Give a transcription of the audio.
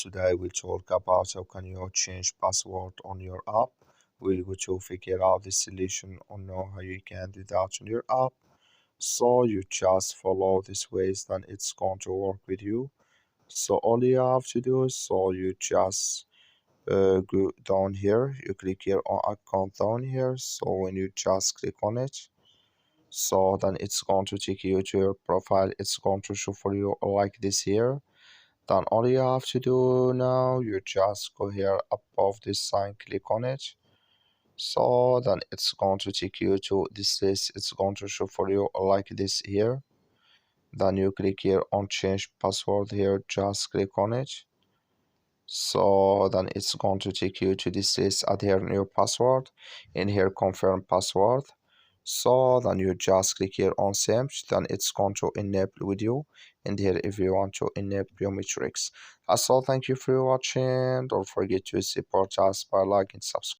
Today we'll talk about how can you change password on your app. We'll go to figure out the solution or know how you can do that on your app. So you just follow these ways, then it's going to work with you. So all you have to do is you just go down here. You click here on account down here. So when you just click on it, so then it's going to take you to your profile. It's going to show for you like this here. Then all you have to do now, you just go here above this sign, click on it. So then it's going to take you to this list. It's going to show for you like this here. Then you click here on change password here, just click on it. So then it's going to take you to this list, add here new password, in here confirm password. So then you just click here on same, then it's going to enable with you, and here if you want to enable biometrics. That's all. Thank you for watching. Don't forget to support us by liking, subscribe.